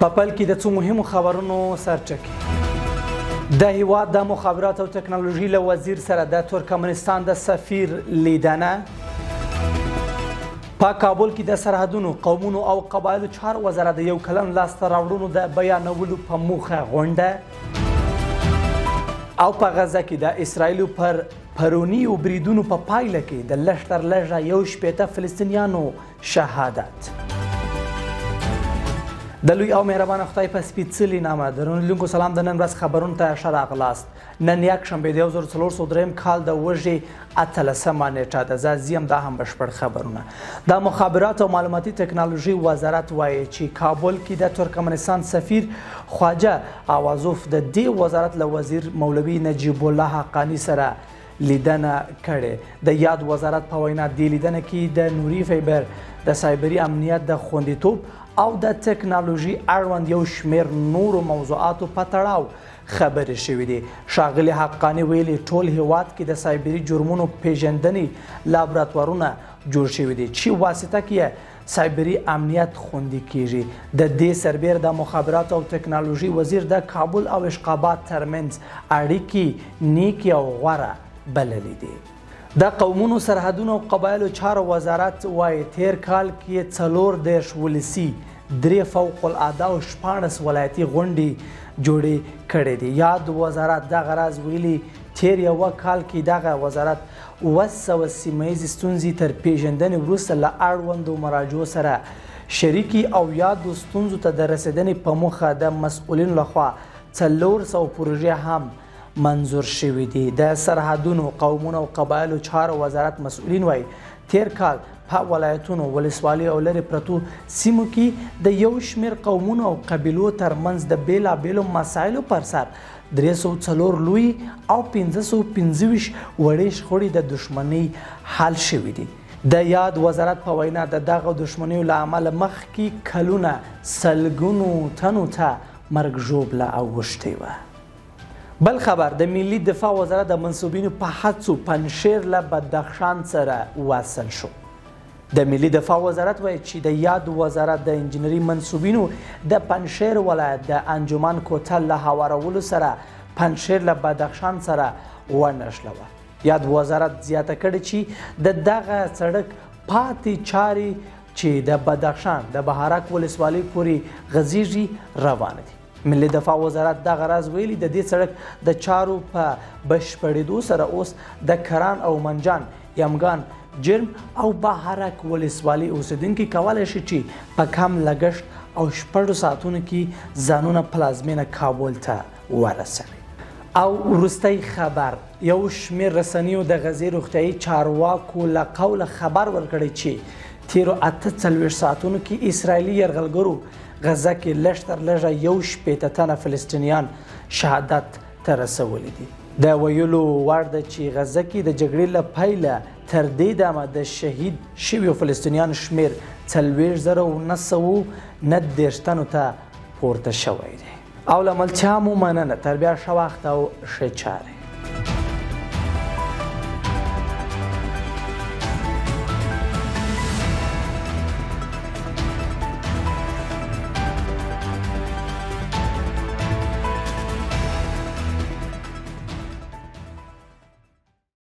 په پیل کې د څو مهمو خبرونو سرچکې. د هیواد د مخابرات او تکنالوژي له وزیر سره د ترکمنستان د سفیر لیدنه. په کابل کې د سرحدونو، قومونو او قبایلو چارو وزارت د یو کلن لاسته راوړنو د بیانولو په موخه غونډه. او په غزه کې د اسرائیلو پر پرونیو بریدونو په پایله کې د لږ تر لږه 1.8 فلسطینیانو شهادت. د لوی او مهربانه خدای په سپېڅلي نامه درنو سلام. د نن ورځ خبرونو ته ښه راغلاست. نن یکشنبه د 1403 کال د وژې 18مه نیټه ده. زه زیم دا هم بشپړ خبرونه. د مخابرات او معلوماتي تکنالوژي وزارت وایي چې کابل کې د ترکمنستان سفیر خواجه آوازوف د دې وزارت له وزیر مولوي نجیب الله حقانی سره لیدنه کړې. د یاد وزارت په وینا دې لیدنه کې د نوري فایبر د سایبري امنیت د خوندیتوب او د تکنالوژي اړوند یو شمیر نورو موضوعاتو په تړاو خبرې شوې دي. ښاغلي حقانی ویلي ټول هیواد کې د سایبري جرمونو پیژندنې لابراتوارونه جوړ شوي دي چې واسطه کې سایبري امنیت خوندي کیږي. د دې سربیر د مخابرات او تکنالوژي وزیر د کابل او اشقاباد ترمنځ اړیکې نیکې او غوره بللې دي. د قومونو، سرحدونو او قبایلو چارو وزارت وایي تیر کال کې 40 ولسي، 3 فوق العاده او 16 ولایتي غونډې جوړې کړې دي. یاد وزارت دغه راز ویلي تیر یوه کال کې دغه وزارت 200 سیمه ییزې ستونزې تر پیژندنې وروسته له اړوندو مراجعو سره شریکي او یادو ستونزو ته د رسېدنې په موخه د مسؤلینو لخوا 400 پروژې هم منظور شوي دي. د سرحدونو، قومونو او قبایلو چارو وزارت مسؤلین وایي تیر کال په ولایتونو، ولسوالۍ او لرې پرتو سیمو کې د یو شمېر قومونو او قبیلو ترمنځ د بېلابېلو مسایلو پر سر 304 لوی او 525 وړې شخړې د دښمنۍ حل شوي دي. د یاد وزارت په وینا د دغه دښمنیو له امله مخکې کلونه سلګونو تنو ته مرګ ژوبله اوښتې وه. بل خبر، د ملي دفاع وزارت د منصوبینو په هڅو پنجشیر له بدخشان سره وصل شو. د ملي دفاع وزارت وایي چې د یاد وزارت د انجنیري منصوبینو د پنجشیر ولایت د انجمن کوتل له هوارولو سره پنجشیر له بدخشان سره ونښلوه. یاد وزارت زیاته کړې چې د دغه سړک پاتې چارې چې د بدخشان د بهارک ولسوالۍ پورې غځېږي روانه دي. ملي دفاع وزارت دغه راز ویلي د دې سړک د چارو په بشپړېدو سره اوس د کران او منجان، یمګان، جرم او بهارک ولسوالۍ اوسیدونکي کولی شي چې په کم لګښت او 6 ساعتونو کې ځانونه پلازمینه کابل ته ورسوي. او وروستی خبر، یو شمېر رسنیو د غزې روغتیایي چارواکو له قوله خبر ورکړی چې تیرو 48 ساعتونو کې اسرائیلي یرغلګرو غزه کې لږ تر لږه 1.8 تنه فلسطینیان شهادت ته رسولي دي. د ویلو وړ ده چې غزه کې د جګړې له پیله تر دې دمه د شهید شویو فلسطینیانو شمېر 4,919 تنو ته پورته شوی دی. او له ملتیا مو مننه. تر بیا ښه وخت او ښه چارې.